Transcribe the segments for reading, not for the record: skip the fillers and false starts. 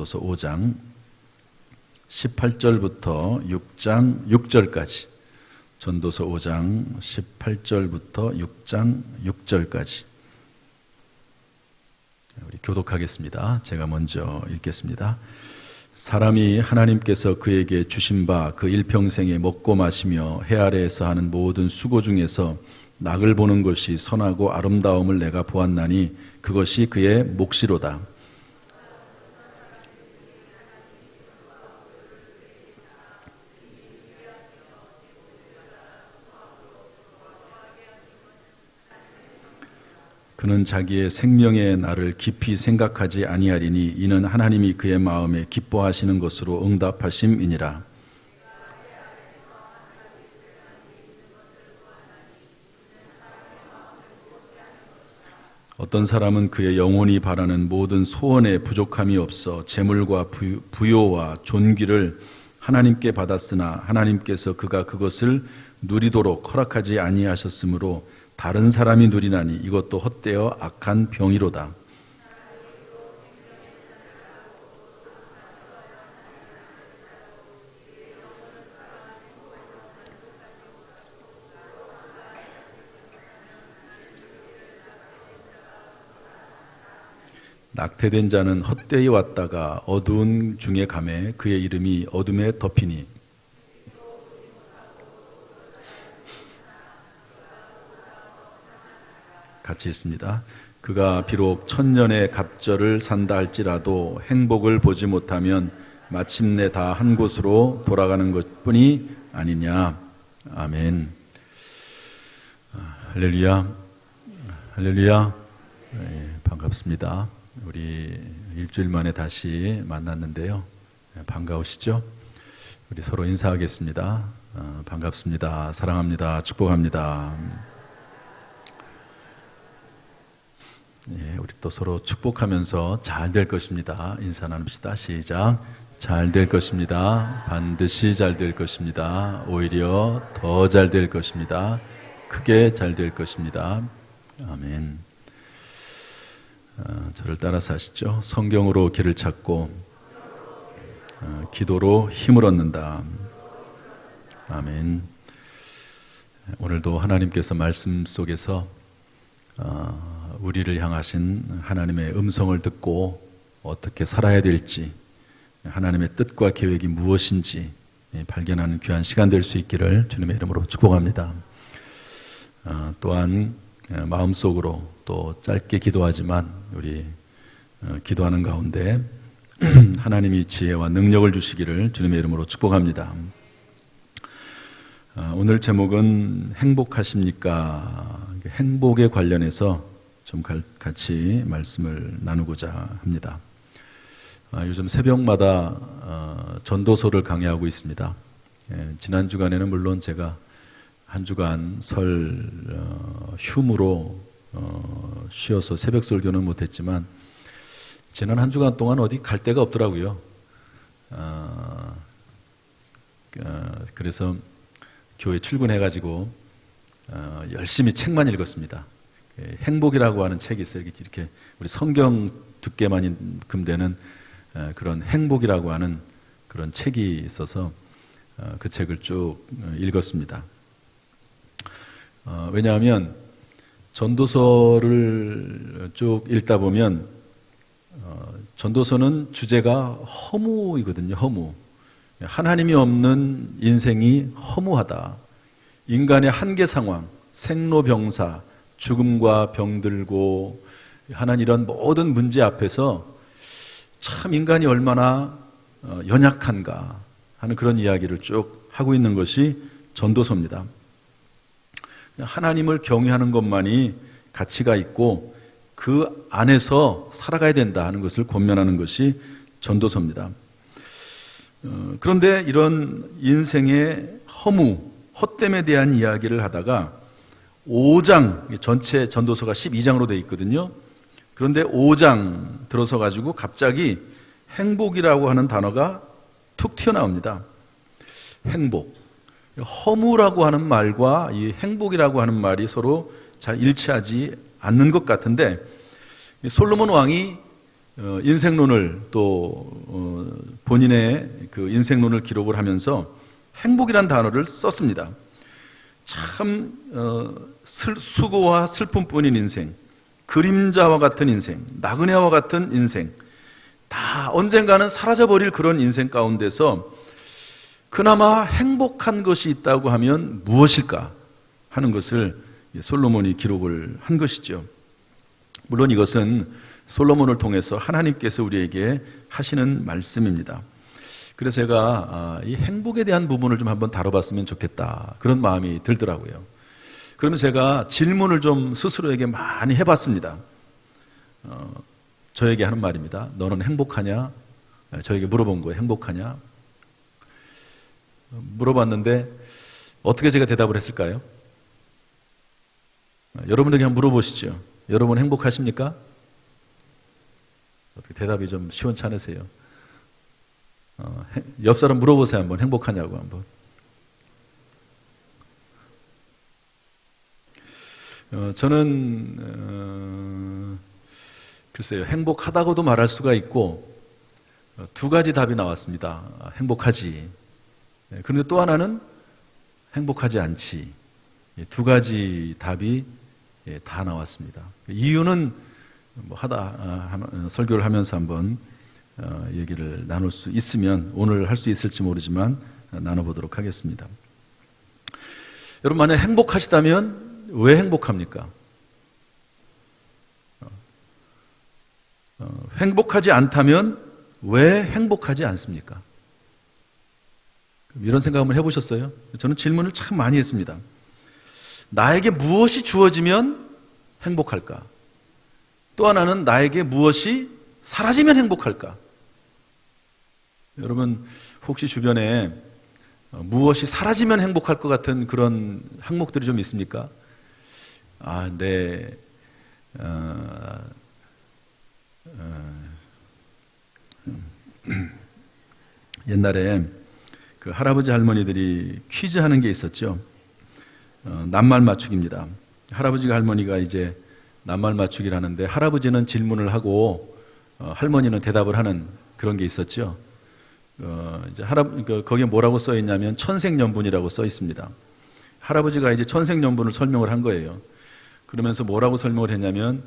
전도서 5장 18절부터 6장 6절까지, 전도서 5장 18절부터 6장 6절까지 우리 교독하겠습니다. 제가 먼저 읽겠습니다. 사람이 하나님께서 그에게 주신 바 그 일평생에 먹고 마시며 해 아래에서 하는 모든 수고 중에서 낙을 보는 것이 선하고 아름다움을 내가 보았나니 그것이 그의 몫이로다. 그는 자기의 생명의 날을 깊이 생각하지 아니하리니 이는 하나님이 그의 마음에 기뻐하시는 것으로 응답하심이니라. 어떤 사람은 그의 영혼이 바라는 모든 소원에 부족함이 없어 재물과 부요와 존귀를 하나님께 받았으나 하나님께서 그가 그것을 누리도록 허락하지 아니하셨으므로 다른 사람이 누리나니 이것도 헛되어 악한 병이로다. 낙태된 자는 헛되이 왔다가 어두운 중에 가매 그의 이름이 어둠에 덮이니 같이 있습니다. 그가 비록 천년의 갑절을 산다 할지라도 행복을 보지 못하면 마침내 다 한 곳으로 돌아가는 것뿐이 아니냐. 아멘. 할렐루야. 할렐루야. 네, 반갑습니다. 우리 일주일 만에 다시 만났는데요. 반가우시죠? 우리 서로 인사하겠습니다. 반갑습니다. 사랑합니다. 축복합니다. 예, 우리 또 서로 축복하면서 잘 될 것입니다. 인사 나눕시다. 시작. 잘 될 것입니다. 반드시 잘 될 것입니다. 오히려 더 잘 될 것입니다. 크게 잘 될 것입니다. 아멘. 저를 따라서 하시죠. 성경으로 길을 찾고 기도로 힘을 얻는다. 아멘. 오늘도 하나님께서 말씀 속에서 우리를 향하신 하나님의 음성을 듣고 어떻게 살아야 될지, 하나님의 뜻과 계획이 무엇인지 발견하는 귀한 시간 될 수 있기를 주님의 이름으로 축복합니다. 또한 마음속으로 또 짧게 기도하지만 우리 기도하는 가운데 하나님이 지혜와 능력을 주시기를 주님의 이름으로 축복합니다. 오늘 제목은 행복하십니까? 행복에 관련해서 좀 같이 말씀을 나누고자 합니다. 요즘 새벽마다 전도서를 강의하고 있습니다. 지난 주간에는 물론 제가 한 주간 설 휴무로 쉬어서 새벽 설교는 못했지만 지난 한 주간 동안 어디 갈 데가 없더라고요. 그래서 교회 출근해가지고 열심히 책만 읽었습니다. 행복이라고 하는 책이 있어요. 이렇게 우리 성경 두께만큼 되는 그런 행복이라고 하는 그런 책이 있어서 그 책을 쭉 읽었습니다. 왜냐하면 전도서를 쭉 읽다 보면 전도서는 주제가 허무이거든요. 허무. 하나님이 없는 인생이 허무하다. 인간의 한계 상황, 생로병사, 죽음과 병들고 하는 이런 모든 문제 앞에서 참 인간이 얼마나 연약한가 하는 그런 이야기를 쭉 하고 있는 것이 전도서입니다. 하나님을 경외하는 것만이 가치가 있고 그 안에서 살아가야 된다 하는 것을 권면하는 것이 전도서입니다. 그런데 이런 인생의 허무, 헛됨에 대한 이야기를 하다가 5장, 전체 전도서가 12장으로 되어 있거든요. 그런데 5장 들어서 가지고 갑자기 행복이라고 하는 단어가 툭 튀어나옵니다. 행복. 허무라고 하는 말과 이 행복이라고 하는 말이 서로 잘 일치하지 않는 것 같은데 솔로몬 왕이 인생론을 또 본인의 그 인생론을 기록을 하면서 행복이란 단어를 썼습니다. 참 수고와 슬픔뿐인 인생, 그림자와 같은 인생, 나그네와 같은 인생, 다 언젠가는 사라져버릴 그런 인생 가운데서 그나마 행복한 것이 있다고 하면 무엇일까 하는 것을 솔로몬이 기록을 한 것이죠. 물론 이것은 솔로몬을 통해서 하나님께서 우리에게 하시는 말씀입니다. 그래서 제가 이 행복에 대한 부분을 좀 한번 다뤄봤으면 좋겠다, 그런 마음이 들더라고요. 그러면 제가 질문을 좀 스스로에게 많이 해봤습니다. 저에게 하는 말입니다. 너는 행복하냐? 저에게 물어본 거예요. 행복하냐? 물어봤는데 어떻게 제가 대답을 했을까요? 여러분에게 한번 물어보시죠. 여러분 행복하십니까? 어떻게 대답이 좀 시원찮으세요? 옆 사람 물어보세요. 한번 행복하냐고 한번. 저는 글쎄요, 행복하다고도 말할 수가 있고 두 가지 답이 나왔습니다. 행복하지. 그런데 또 하나는 행복하지 않지. 두 가지 답이 다 나왔습니다. 이유는 뭐 설교를 하면서 한번 얘기를 나눌 수 있으면, 오늘 할 수 있을지 모르지만 나눠보도록 하겠습니다. 여러분, 만약 행복하시다면 왜 행복합니까? 행복하지 않다면 왜 행복하지 않습니까? 이런 생각 한번 해보셨어요? 저는 질문을 참 많이 했습니다. 나에게 무엇이 주어지면 행복할까? 또 하나는 나에게 무엇이 사라지면 행복할까? 여러분, 혹시 주변에 무엇이 사라지면 행복할 것 같은 그런 항목들이 좀 있습니까? 옛날에 그 할아버지 할머니들이 퀴즈 하는 게 있었죠. 낱말 맞추기입니다. 할아버지가 할머니가 이제 낱말 맞추기를 하는데, 할아버지는 질문을 하고 할머니는 대답을 하는 그런 게 있었죠. 이제 거기에 뭐라고 써 있냐면 천생연분이라고 써 있습니다. 할아버지가 이제 천생연분을 설명을 한 거예요. 그러면서 뭐라고 설명을 했냐면,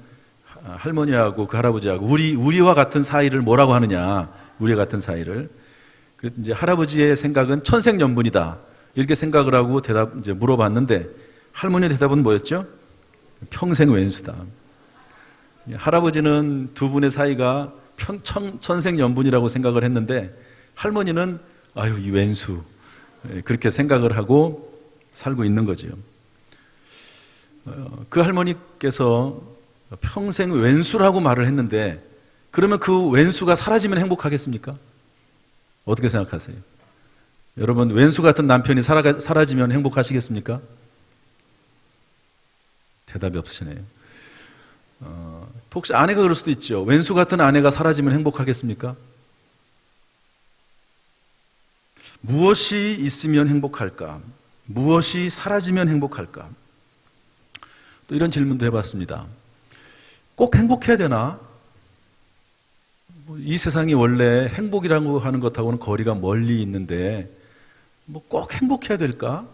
할머니하고 그 할아버지하고 우리와 같은 사이를 뭐라고 하느냐, 우리와 같은 사이를. 이제 할아버지의 생각은 천생연분이다, 이렇게 생각을 하고 이제 물어봤는데, 할머니의 대답은 뭐였죠? 평생 왼수다. 할아버지는 두 분의 사이가 천생연분이라고 생각을 했는데, 할머니는 이 왼수, 그렇게 생각을 하고 살고 있는 거죠. 그 할머니께서 평생 왼수라고 말을 했는데, 그러면 그 왼수가 사라지면 행복하겠습니까? 어떻게 생각하세요? 여러분, 왼수 같은 남편이 사라지면 행복하시겠습니까? 대답이 없으시네요. 혹시 아내가 그럴 수도 있죠. 왼수 같은 아내가 사라지면 행복하겠습니까? 무엇이 있으면 행복할까? 무엇이 사라지면 행복할까? 또 이런 질문도 해봤습니다. 꼭 행복해야 되나? 이 세상이 원래 행복이라고 하는 것하고는 거리가 멀리 있는데 꼭 행복해야 될까?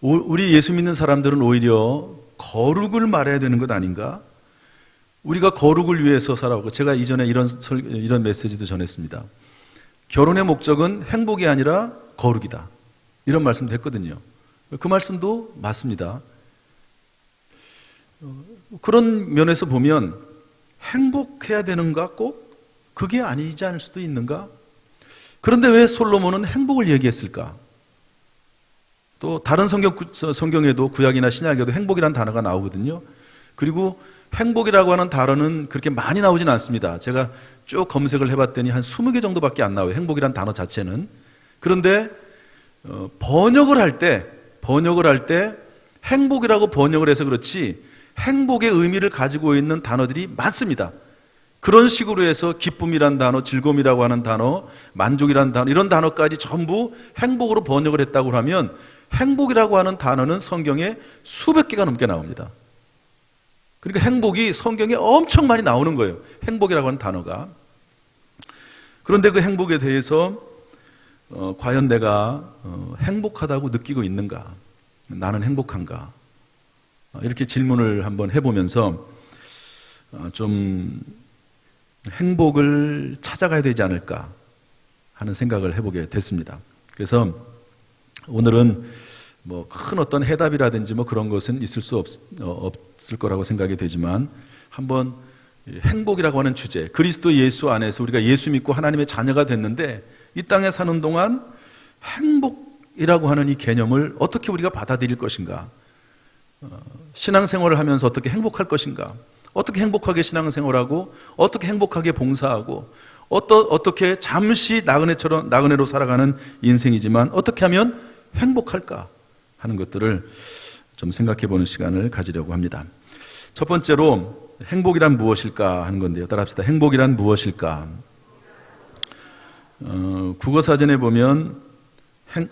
우리 예수 믿는 사람들은 오히려 거룩을 말해야 되는 것 아닌가? 우리가 거룩을 위해서 살아오고, 제가 이전에 이런 메시지도 전했습니다. 결혼의 목적은 행복이 아니라 거룩이다, 이런 말씀도 했거든요. 그 말씀도 맞습니다. 그런 면에서 보면 행복해야 되는가? 꼭 그게 아니지 않을 수도 있는가? 그런데 왜 솔로몬은 행복을 얘기했을까? 또 다른 성경에도, 구약이나 신약에도 행복이라는 단어가 나오거든요. 그리고 행복이라고 하는 단어는 그렇게 많이 나오진 않습니다. 제가 쭉 검색을 해봤더니 한 20개 정도밖에 안 나와요, 행복이라는 단어 자체는. 그런데 번역을 할 때 행복이라고 번역을 해서 그렇지 행복의 의미를 가지고 있는 단어들이 많습니다. 그런 식으로 해서 기쁨이란 단어, 즐거움이라고 하는 단어, 만족이란 단어, 이런 단어까지 전부 행복으로 번역을 했다고 하면 행복이라고 하는 단어는 성경에 수백 개가 넘게 나옵니다. 그러니까 행복이 성경에 엄청 많이 나오는 거예요. 행복이라고 하는 단어가. 그런데 그 행복에 대해서 과연 내가 행복하다고 느끼고 있는가? 나는 행복한가? 이렇게 질문을 한번 해보면서 좀 행복을 찾아가야 되지 않을까 하는 생각을 해보게 됐습니다. 그래서 오늘은 뭐 큰 어떤 해답이라든지 뭐 그런 것은 있을 수 없을 거라고 생각이 되지만 한번 행복이라고 하는 주제, 그리스도 예수 안에서 우리가 예수 믿고 하나님의 자녀가 됐는데 이 땅에 사는 동안 행복이라고 하는 이 개념을 어떻게 우리가 받아들일 것인가? 신앙생활을 하면서 어떻게 행복할 것인가? 어떻게 행복하게 신앙생활하고 어떻게 행복하게 봉사하고 어떻게 잠시 나그네로 살아가는 인생이지만 어떻게 하면 행복할까 하는 것들을 좀 생각해 보는 시간을 가지려고 합니다. 첫 번째로 행복이란 무엇일까 하는 건데요. 따라합시다. 행복이란 무엇일까? 국어사전에 보면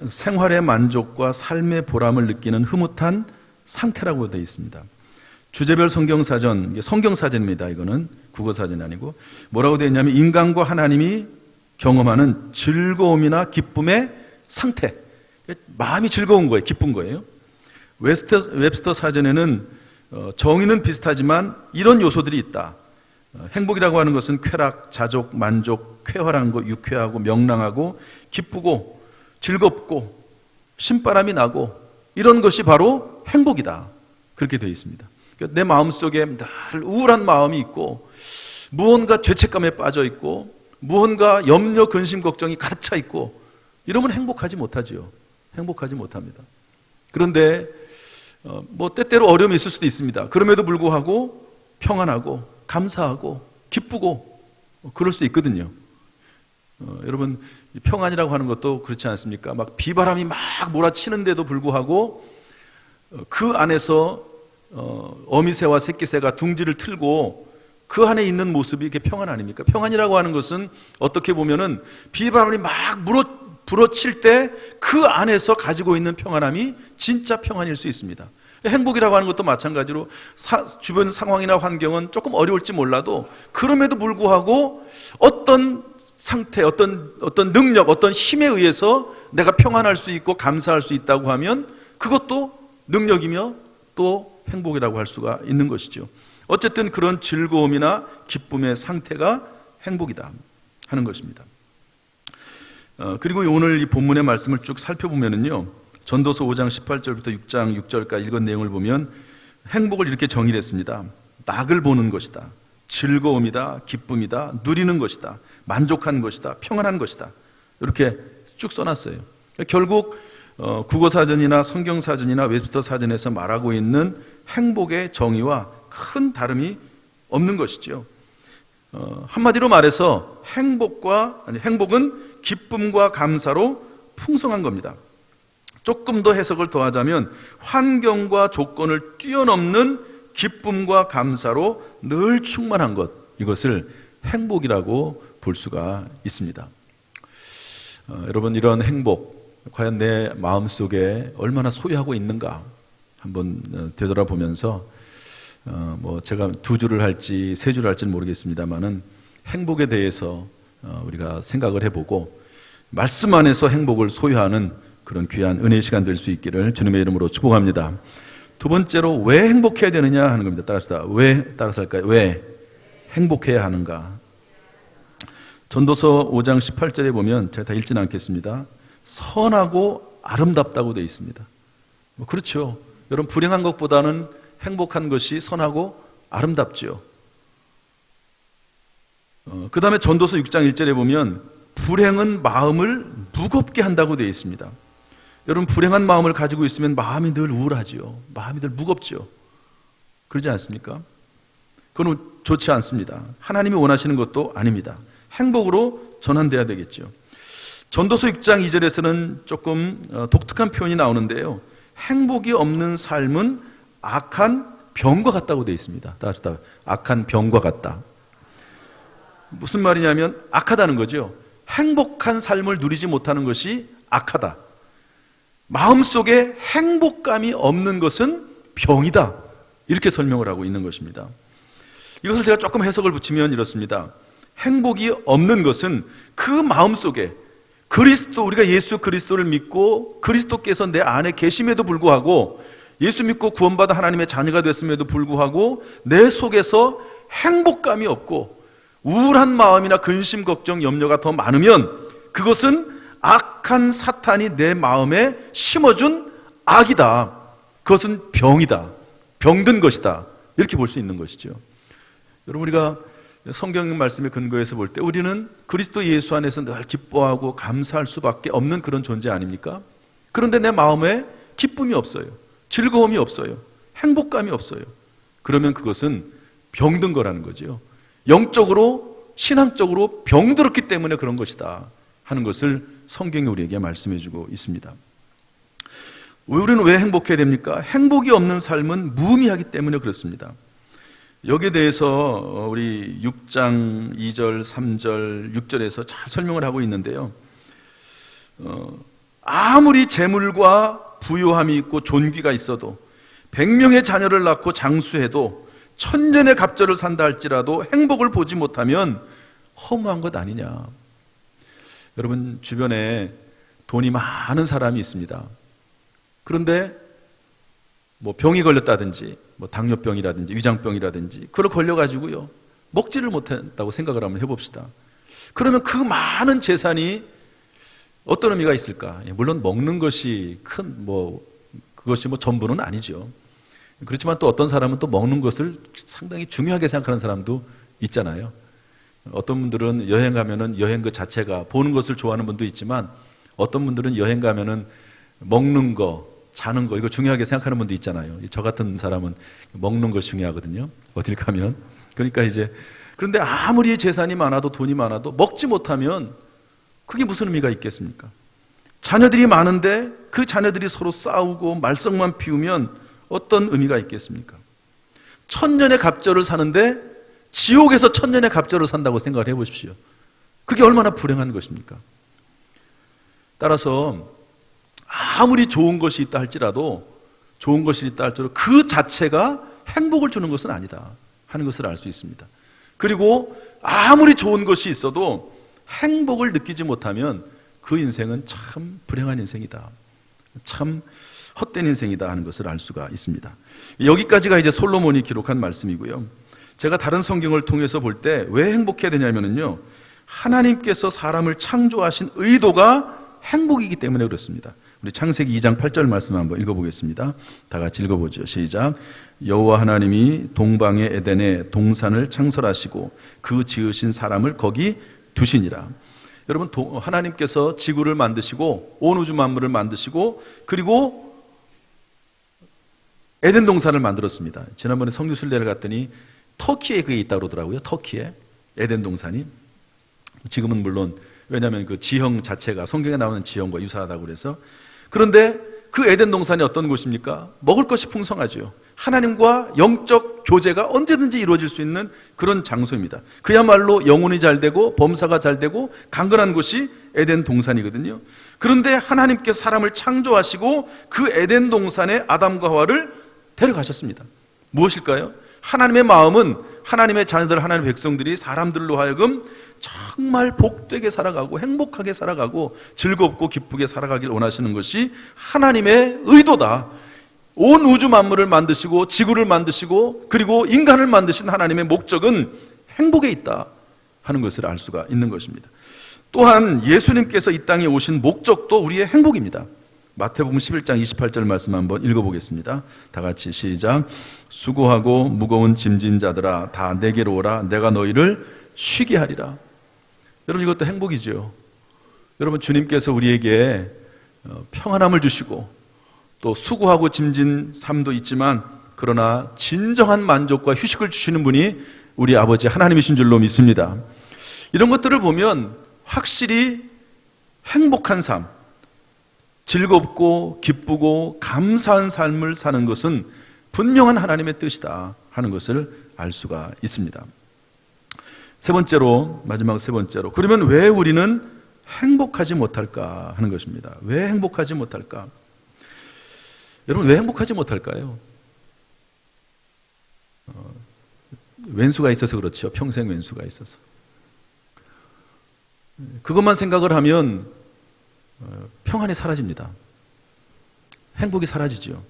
생활의 만족과 삶의 보람을 느끼는 흐뭇한 상태라고 되어 있습니다. 주제별 성경사전, 성경사전입니다. 이거는 국어사전이 아니고 뭐라고 되어 있냐면 인간과 하나님이 경험하는 즐거움이나 기쁨의 상태, 마음이 즐거운 거예요. 기쁜 거예요. 웹스터 사전에는 정의는 비슷하지만 이런 요소들이 있다. 행복이라고 하는 것은 쾌락, 자족, 만족, 쾌활한 거, 유쾌하고 명랑하고 기쁘고 즐겁고 신바람이 나고 이런 것이 바로 행복이다. 그렇게 되어 있습니다. 내 마음속에 늘 우울한 마음이 있고 무언가 죄책감에 빠져 있고 무언가 염려, 근심, 걱정이 가득 차 있고 이러면 행복하지 못하죠. 행복하지 못합니다. 그런데 뭐 때때로 어려움이 있을 수도 있습니다. 그럼에도 불구하고 평안하고 감사하고 기쁘고 그럴 수 있거든요. 여러분 평안이라고 하는 것도 그렇지 않습니까? 막 비바람이 막 몰아치는데도 불구하고 그 안에서 어미새와 새끼새가 둥지를 틀고 그 안에 있는 모습이 이게 평안 아닙니까? 평안이라고 하는 것은 어떻게 보면은 비바람이 막 불어칠 때 그 안에서 가지고 있는 평안함이 진짜 평안일 수 있습니다. 행복이라고 하는 것도 마찬가지로 주변 상황이나 환경은 조금 어려울지 몰라도 그럼에도 불구하고 어떤 상태, 어떤 능력, 어떤 힘에 의해서 내가 평안할 수 있고 감사할 수 있다고 하면 그것도 능력이며 또 행복이라고 할 수가 있는 것이죠. 어쨌든 그런 즐거움이나 기쁨의 상태가 행복이다 하는 것입니다. 그리고 오늘 이 본문의 말씀을 쭉 살펴보면은요, 전도서 5장 18절부터 6장 6절까지 읽은 내용을 보면 행복을 이렇게 정의를 했습니다. 낙을 보는 것이다, 즐거움이다, 기쁨이다, 누리는 것이다, 만족한 것이다, 평안한 것이다, 이렇게 쭉 써놨어요. 결국 국어사전이나 성경사전이나 웹스터 사전에서 말하고 있는 행복의 정의와 큰 다름이 없는 것이죠. 한마디로 말해서 행복은 기쁨과 감사로 풍성한 겁니다. 조금 더 해석을 더하자면 환경과 조건을 뛰어넘는 기쁨과 감사로 늘 충만한 것, 이것을 행복이라고 볼 수가 있습니다. 여러분, 이런 행복 과연 내 마음속에 얼마나 소유하고 있는가 한번 되돌아보면서 뭐 제가 2주를 할지 3주를 할지는 모르겠습니다만은 행복에 대해서 우리가 생각을 해보고 말씀 안에서 행복을 소유하는 그런 귀한 은혜의 시간 될 수 있기를 주님의 이름으로 축복합니다. 두 번째로 왜 행복해야 되느냐 하는 겁니다. 따라서 할까요? 왜 행복해야 하는가? 전도서 5장 18절에 보면 제가 다 읽지는 않겠습니다. 선하고 아름답다고 되어 있습니다. 뭐 그렇죠. 여러분, 불행한 것보다는 행복한 것이 선하고 아름답죠. 그 다음에 전도서 6장 1절에 보면 불행은 마음을 무겁게 한다고 되어 있습니다. 여러분, 불행한 마음을 가지고 있으면 마음이 늘 우울하죠. 마음이 늘 무겁죠. 그러지 않습니까? 그건 좋지 않습니다. 하나님이 원하시는 것도 아닙니다. 행복으로 전환돼야 되겠죠. 전도서 6장 2절에서는 조금 독특한 표현이 나오는데요, 행복이 없는 삶은 악한 병과 같다고 되어 있습니다. 따라서 악한 병과 같다. 무슨 말이냐면 악하다는 거죠. 행복한 삶을 누리지 못하는 것이 악하다. 마음속에 행복감이 없는 것은 병이다. 이렇게 설명을 하고 있는 것입니다. 이것을 제가 조금 해석을 붙이면 이렇습니다. 행복이 없는 것은 그 마음속에 우리가 예수 그리스도를 믿고 그리스도께서 내 안에 계심에도 불구하고, 예수 믿고 구원받아 하나님의 자녀가 됐음에도 불구하고 내 속에서 행복감이 없고 우울한 마음이나 근심, 걱정, 염려가 더 많으면 그것은 악한 사탄이 내 마음에 심어준 악이다. 그것은 병이다. 병든 것이다. 이렇게 볼 수 있는 것이죠. 여러분, 우리가 성경 말씀에 근거해서 볼 때 우리는 그리스도 예수 안에서 늘 기뻐하고 감사할 수밖에 없는 그런 존재 아닙니까? 그런데 내 마음에 기쁨이 없어요. 즐거움이 없어요. 행복감이 없어요. 그러면 그것은 병든 거라는 거죠. 영적으로, 신앙적으로 병들었기 때문에 그런 것이다 하는 것을 성경이 우리에게 말씀해 주고 있습니다. 우리는 왜 행복해야 됩니까? 행복이 없는 삶은 무의미하기 때문에 그렇습니다. 여기에 대해서 우리 6장 2절, 3절, 6절에서 잘 설명을 하고 있는데요. 아무리 재물과 부요함이 있고 존귀가 있어도 100명의 자녀를 낳고 장수해도 천년의 갑절을 산다 할지라도 행복을 보지 못하면 허무한 것 아니냐. 여러분, 주변에 돈이 많은 사람이 있습니다. 그런데 병이 걸렸다든지 당뇨병이라든지 위장병이라든지 그걸 걸려가지고요 먹지를 못했다고 생각을 한번 해봅시다. 그러면 그 많은 재산이 어떤 의미가 있을까? 물론 먹는 것이 그것이 전부는 아니죠. 그렇지만 또 어떤 사람은 또 먹는 것을 상당히 중요하게 생각하는 사람도 있잖아요. 어떤 분들은 여행 가면은 여행 그 자체가, 보는 것을 좋아하는 분도 있지만 어떤 분들은 여행 가면은 먹는 거, 자는 거, 이거 중요하게 생각하는 분도 있잖아요. 저 같은 사람은 먹는 것이 중요하거든요. 어딜 가면. 그러니까 그런데 아무리 재산이 많아도 돈이 많아도 먹지 못하면 그게 무슨 의미가 있겠습니까? 자녀들이 많은데 그 자녀들이 서로 싸우고 말썽만 피우면 어떤 의미가 있겠습니까? 천년의 갑절을 사는데 지옥에서 천년의 갑절을 산다고 생각을 해보십시오. 그게 얼마나 불행한 것입니까? 따라서 아무리 좋은 것이 있다 할지라도 그 자체가 행복을 주는 것은 아니다 하는 것을 알 수 있습니다. 그리고 아무리 좋은 것이 있어도 행복을 느끼지 못하면 그 인생은 참 불행한 인생이다, 참 헛된 인생이다 하는 것을 알 수가 있습니다. 여기까지가 이제 솔로몬이 기록한 말씀이고요. 제가 다른 성경을 통해서 볼 때 왜 행복해야 되냐면요, 하나님께서 사람을 창조하신 의도가 행복이기 때문에 그렇습니다. 우리 창세기 2장 8절 말씀 한번 읽어보겠습니다. 다 같이 읽어보죠. 시작. 여호와 하나님이 동방의 에덴에 동산을 창설하시고 그 지으신 사람을 거기 두시니라. 여러분, 하나님께서 지구를 만드시고 온 우주 만물을 만드시고 그리고 에덴 동산을 만들었습니다. 지난번에 성교 순례를 갔더니 터키에 그게 있다고 그러더라고요. 터키에 에덴 동산이. 지금은 물론 왜냐하면 그 지형 자체가 성경에 나오는 지형과 유사하다고 그래서. 그런데 그 에덴 동산이 어떤 곳입니까? 먹을 것이 풍성하죠. 하나님과 영적 교제가 언제든지 이루어질 수 있는 그런 장소입니다. 그야말로 영혼이 잘 되고 범사가 잘 되고 강건한 곳이 에덴 동산이거든요. 그런데 하나님께서 사람을 창조하시고 그 에덴 동산에 아담과 하와를 데려가셨습니다. 무엇일까요? 하나님의 마음은 하나님의 자녀들, 하나님의 백성들이 사람들로 하여금 정말 복되게 살아가고 행복하게 살아가고 즐겁고 기쁘게 살아가길 원하시는 것이 하나님의 의도다. 온 우주 만물을 만드시고 지구를 만드시고 그리고 인간을 만드신 하나님의 목적은 행복에 있다 하는 것을 알 수가 있는 것입니다. 또한 예수님께서 이 땅에 오신 목적도 우리의 행복입니다. 마태복음 11장 28절 말씀 한번 읽어보겠습니다. 다 같이 시작. 수고하고 무거운 짐진 자들아 다 내게로 오라. 내가 너희를 쉬게 하리라. 여러분, 이것도 행복이죠. 여러분, 주님께서 우리에게 평안함을 주시고 또 수고하고 짐진 삶도 있지만 그러나 진정한 만족과 휴식을 주시는 분이 우리 아버지 하나님이신 줄로 믿습니다. 이런 것들을 보면 확실히 행복한 삶, 즐겁고 기쁘고 감사한 삶을 사는 것은 분명한 하나님의 뜻이다 하는 것을 알 수가 있습니다. 마지막 세 번째로, 그러면 왜 우리는 행복하지 못할까 하는 것입니다. 왜 행복하지 못할까? 여러분, 왜 행복하지 못할까요? 왼수가 있어서 그렇죠. 평생 왼수가 있어서. 그것만 생각을 하면 평안이 사라집니다. 행복이 사라지죠.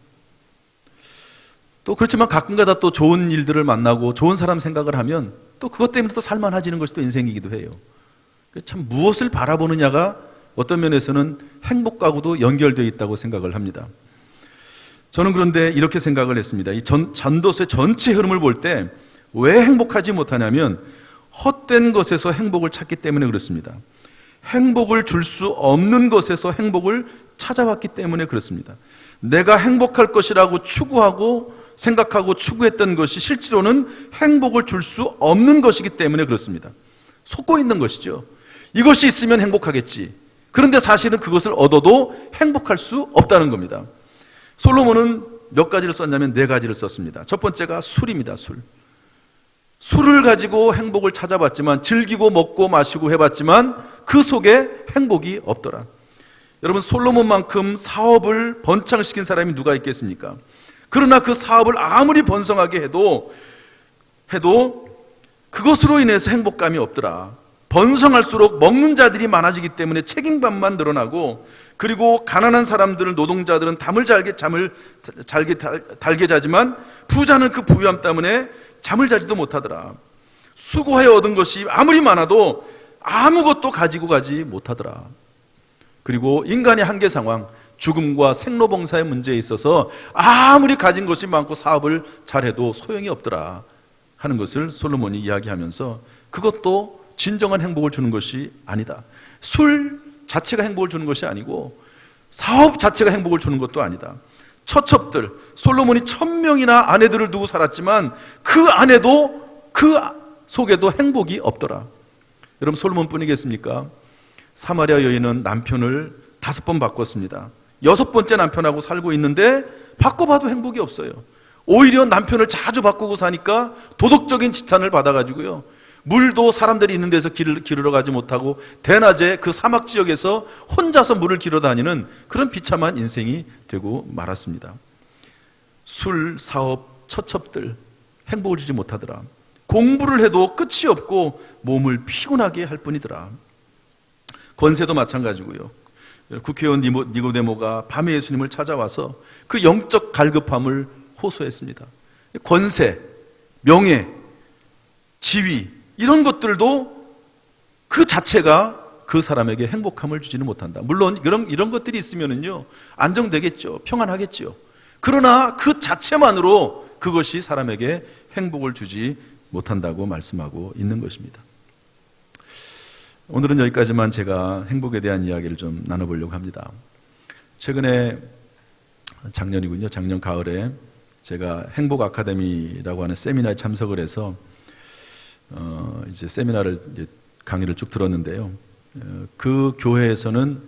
또 그렇지만 가끔가다 또 좋은 일들을 만나고 좋은 사람 생각을 하면 또 그것 때문에 또 살만해지는 것이 또 인생이기도 해요. 참 무엇을 바라보느냐가 어떤 면에서는 행복하고도 연결되어 있다고 생각을 합니다. 저는 그런데 이렇게 생각을 했습니다. 이 전도서의 전체 흐름을 볼 때 왜 행복하지 못하냐면 헛된 것에서 행복을 찾기 때문에 그렇습니다. 행복을 줄 수 없는 것에서 행복을 찾아왔기 때문에 그렇습니다. 내가 행복할 것이라고 추구하고 생각하고 추구했던 것이 실제로는 행복을 줄 수 없는 것이기 때문에 그렇습니다. 속고 있는 것이죠. 이것이 있으면 행복하겠지. 그런데 사실은 그것을 얻어도 행복할 수 없다는 겁니다. 솔로몬은 몇 가지를 썼냐면 4가지를 썼습니다. 첫 번째가 술입니다. 술을 가지고 행복을 찾아봤지만, 즐기고 먹고 마시고 해봤지만 그 속에 행복이 없더라. 여러분, 솔로몬만큼 사업을 번창시킨 사람이 누가 있겠습니까? 그러나 그 사업을 아무리 번성하게 해도 그것으로 인해서 행복감이 없더라. 번성할수록 먹는 자들이 많아지기 때문에 책임감만 늘어나고, 그리고 가난한 사람들은, 노동자들은 잠을 달게 자지만 부자는 그 부유함 때문에 잠을 자지도 못하더라. 수고해 얻은 것이 아무리 많아도 아무것도 가지고 가지 못하더라. 그리고 인간의 한계 상황, 죽음과 생로봉사의 문제에 있어서 아무리 가진 것이 많고 사업을 잘해도 소용이 없더라 하는 것을 솔로몬이 이야기하면서, 그것도 진정한 행복을 주는 것이 아니다. 술 자체가 행복을 주는 것이 아니고 사업 자체가 행복을 주는 것도 아니다. 처첩들, 솔로몬이 1000명이나 아내들을 두고 살았지만 그 아내도 그 속에도 행복이 없더라. 여러분, 솔로몬뿐이겠습니까? 사마리아 여인은 남편을 5번 바꿨습니다. 6번째 남편하고 살고 있는데 바꿔봐도 행복이 없어요. 오히려 남편을 자주 바꾸고 사니까 도덕적인 지탄을 받아가지고요, 물도 사람들이 있는 데서 기르러 가지 못하고 대낮에 그 사막 지역에서 혼자서 물을 기르러 다니는 그런 비참한 인생이 되고 말았습니다. 술, 사업, 처첩들 행복을 주지 못하더라. 공부를 해도 끝이 없고 몸을 피곤하게 할 뿐이더라. 권세도 마찬가지고요. 국회의원 니고데모가 밤에 예수님을 찾아와서 그 영적 갈급함을 호소했습니다. 권세, 명예, 지위, 이런 것들도 그 자체가 그 사람에게 행복함을 주지는 못한다. 물론 이런 것들이 있으면은요, 안정되겠죠. 평안하겠죠. 그러나 그 자체만으로 그것이 사람에게 행복을 주지 못한다고 말씀하고 있는 것입니다. 오늘은 여기까지만 제가 행복에 대한 이야기를 좀 나눠보려고 합니다. 최근에 작년이군요. 작년 가을에 제가 행복 아카데미라고 하는 세미나에 참석을 해서 이제 세미나를 강의를 쭉 들었는데요. 그 교회에서는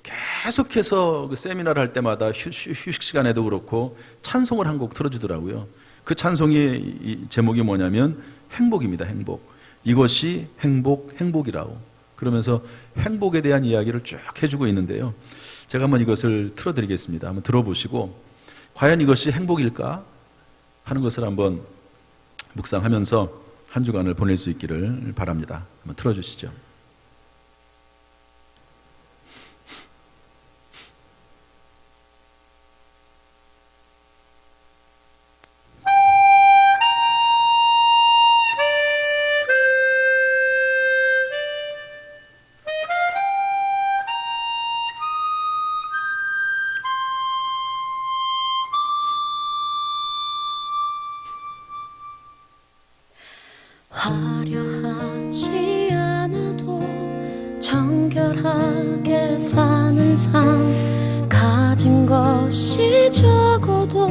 계속해서 그 세미나를 할 때마다 휴식 시간에도 그렇고 찬송을 한 곡 틀어주더라고요. 그 찬송의 제목이 뭐냐면 행복입니다. 행복. 이것이 행복이라고. 그러면서 행복에 대한 이야기를 쭉 해주고 있는데요. 제가 한번 이것을 틀어드리겠습니다. 한번 들어보시고 과연 이것이 행복일까 하는 것을 한번 묵상하면서 한 주간을 보낼 수 있기를 바랍니다. 한번 틀어주시죠. 화려하지 않아도 정결하게 사는 삶, 가진 것이 적어도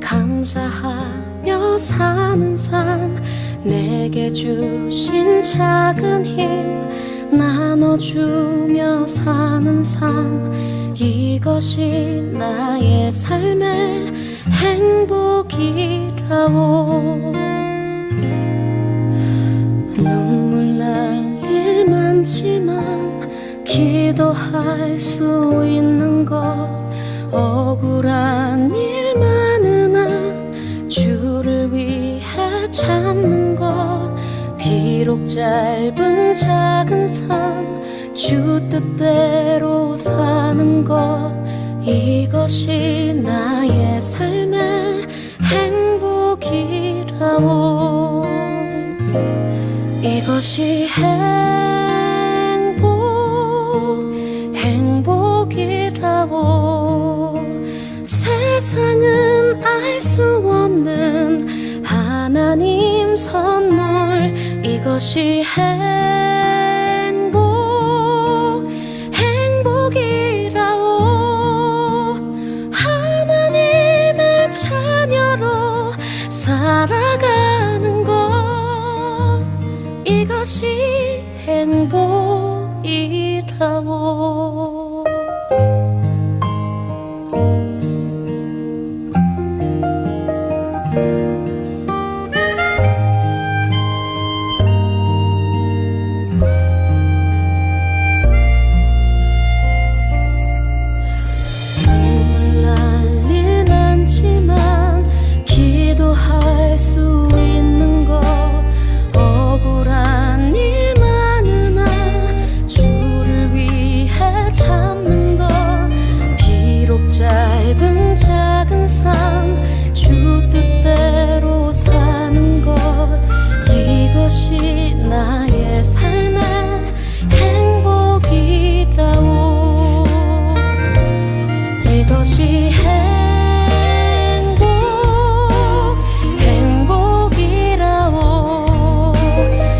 감사하며 사는 삶, 내게 주신 작은 힘 나눠주며 사는 삶, 이것이 나의 삶의 행복이라오. 눈물 날 일 많지만 기도할 수 있는 것, 억울한 일 많으나 주를 위해 참는 비록 짧은 작은 삶 주 뜻대로 사는 것 이것이 나의 삶의 행복이라오 이것이 행복이라오 세상은 알 수 없는 하나님 선물 이것이 행복이라오 하나님의 자녀로 살아가는 것 이것이 행복이라오 눈물 날 일 많지만 기도할 수 있는 것 억울한 일 많으나 주를 위해 참는 것 비록 짧은 작은 삶 주 뜻대로 사는 것 이것이 나의 삶의 행복이라오 이것이 행복이라오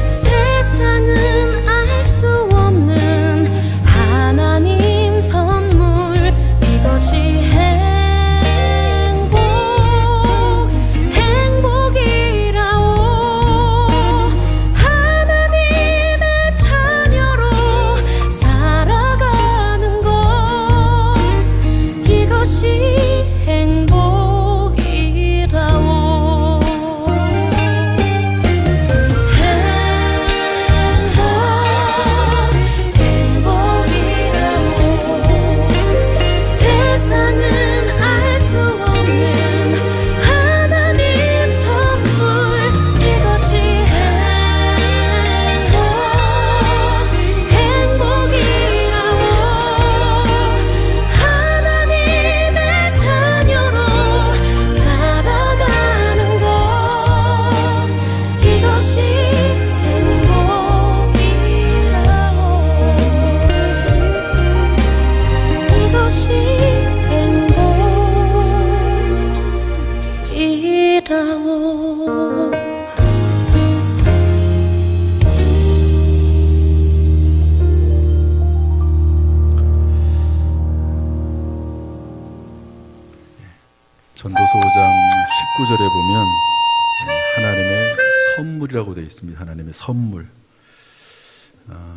세상은 알 수 없는 하나님 선물 이것이 행복이라오 하나님의 자녀로 살아가는 것 이것이 행복이라오 행복이라오 세상은 알 수 없는 하나님 선물 이것이 행복이라오 하나님의 자녀로 살아가는 것 이것이 행복이라오 이것이 행복이라오 전도서 5장 19절에 보면 하나님의 선물이라고 되어 있습니다. 하나님의 선물.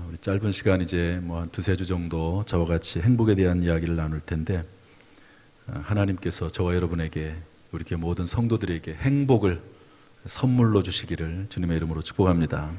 우리 짧은 시간 이제 뭐 한 두세 주 정도 저와 같이 행복에 대한 이야기를 나눌 텐데 하나님께서 저와 여러분에게 우리 교회 모든 성도들에게 행복을 선물로 주시기를 주님의 이름으로 축복합니다.